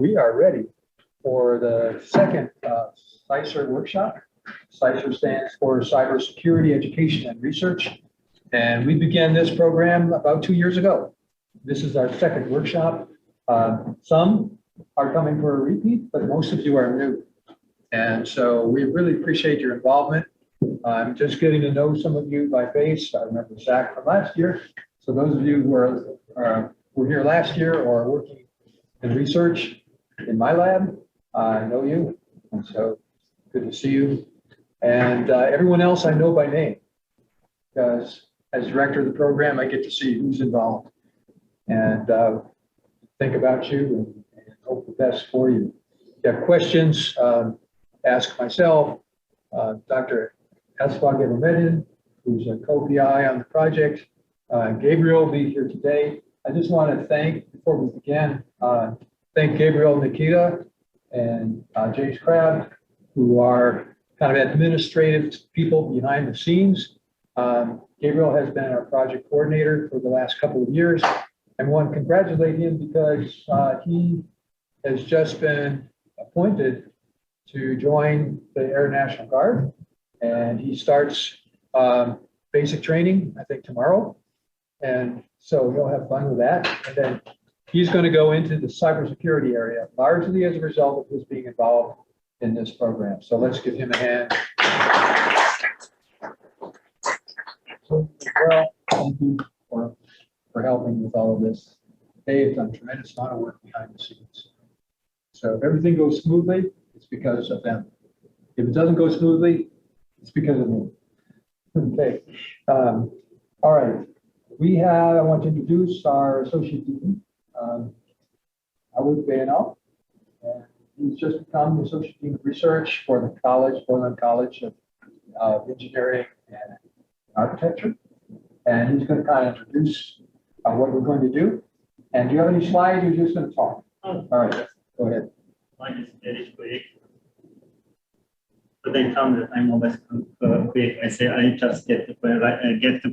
We are ready for the second CySER workshop. CySER stands for Cybersecurity Education and Research. And we began this program about 2 years ago. This is our second workshop. Some are coming for a repeat, but most of you are new. And so we really appreciate your involvement. I'm just getting to know some of you by face. I remember Zach from last year. So those of you who were here last year or are working in research in my lab, I know you. And so good to see you. And everyone else I know by name, because as director of the program, I get to see who's involved and think about you and hope the best for you. If you have questions, ask myself, Dr. Asfag Edemedin, who's a co-PI on the project. Gabriel will be here today. I just want to thank, before we begin, thank Gabriel, Nikita, and James Crabb, who are kind of administrative people behind the scenes. Gabriel has been our project coordinator for the last couple of years. I want to congratulate him because he has just been appointed to join the Air National Guard, and he starts basic training, I think, tomorrow. And so he'll have fun with that. And then he's going to go into the cybersecurity area, largely as a result of his being involved in this program. So let's give him a hand. So, well, thank you for helping with all of this. They've done a tremendous amount of work behind the scenes. So if everything goes smoothly, it's because of them. If it doesn't go smoothly, it's because of me. Okay. All right. I want to introduce our associate dean, Howard Bayanal. He's just become the associate dean of research for the college, Portland College of Engineering and Architecture. And he's going to kind of introduce what we're going to do. And do you have any slides? You're just going to talk. All right, go ahead. Mine is very quick. But they found that I'm always quick. I say I just get the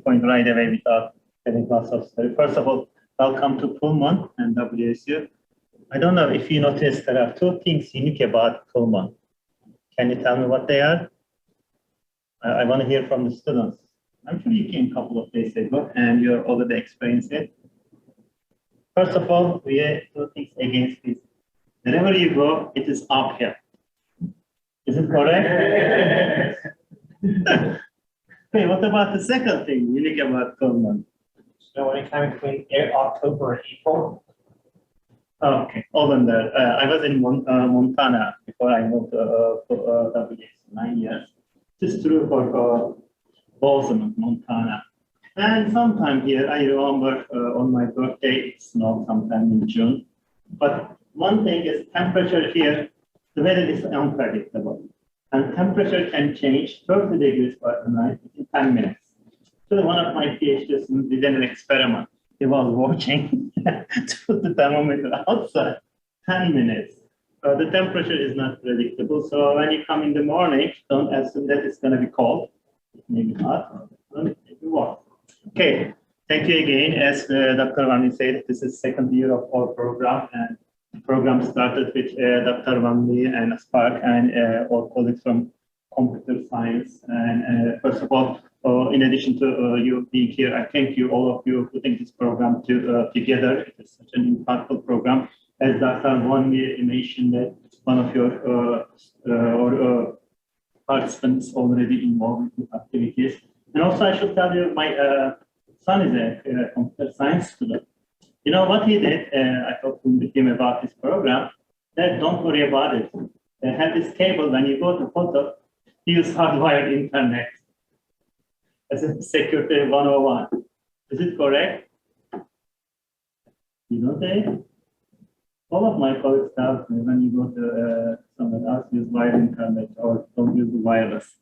point right away without having lots of story. First of all, welcome to Pullman and WSU. I don't know if you noticed there are two things unique about Pullman. Can you tell me what they are? I want to hear from the students. I'm sure you came a couple of days ago and you're already experienced it. First of all, we have two things against this. Wherever you go, it is uphill. Is it correct? Okay, what about the second thing unique about Pullman? So anytime between October and April. Okay, all in there. I was in Montana before I moved to WS, 9 years. Just through for Bozeman, Montana. And sometime here, I remember on my birthday, it snowed sometime in June. But one thing is temperature here, the weather is unpredictable. And temperature can change 30 degrees Fahrenheit in 10 minutes. So one of my PhD students did an experiment. He was watching to put the thermometer outside 10 minutes. The temperature is not predictable. So when you come in the morning, don't assume that it's going to be cold. It may be hot, or it may be warm. Okay, thank you again. As Dr. Vanli said, this is second year of our program. And the program started with Dr. Vanli and Spark and our colleagues from computer science. And first of all, in addition to you being here, I thank you, all of you, putting this program together. It is such an impactful program. As Dr. Vanli mentioned, that one of your participants already involved in activities. And also, I should tell you, my son is a computer science student. You know what he did? I talked with him about this program. Don't worry about it. They have this cable. When you go to photo, use hardwired internet. As a security 101. Is it correct? You know that? All of my colleagues tell me when you go to somewhere else, use wired internet or don't use the wireless.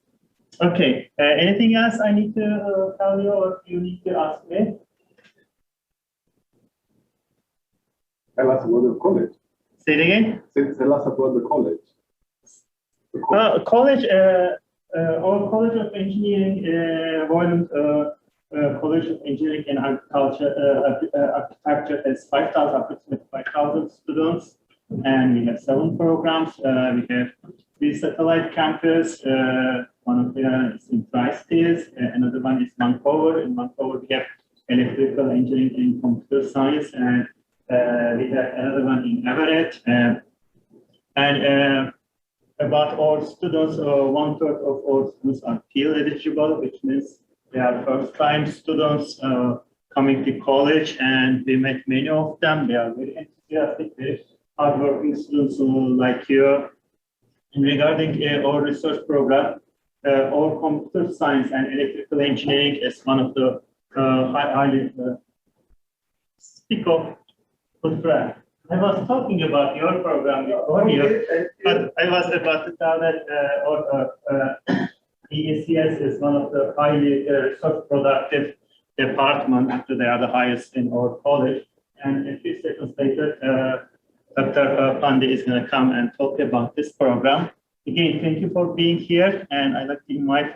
Okay, anything else I need to tell you or you need to ask me? Tell us about the college. Say it again? Tell us about the college. Our College of Engineering, College of Engineering and Agriculture, Architecture has approximately 5,000 students. and we have 7 programs. We have 3 satellite campus. One of them is in Tri-States, another one is Vancouver. In Vancouver, we have electrical engineering and computer science, and we have another one in Everett. And about all students, 1/3 of all students are Peel eligible, which means they are first-time students coming to college, and we met many of them. They are very enthusiastic, very hardworking students like you. And regarding our research program, our computer science and electrical engineering is one of the highly speak of good friend. I was talking about your program before you, but I was about to tell that EECS is one of the highly resource productive department. Actually, they are the highest in our college. And a few seconds later, Dr. Pandey is going to come and talk about this program. Again, thank you for being here, and I'd like to invite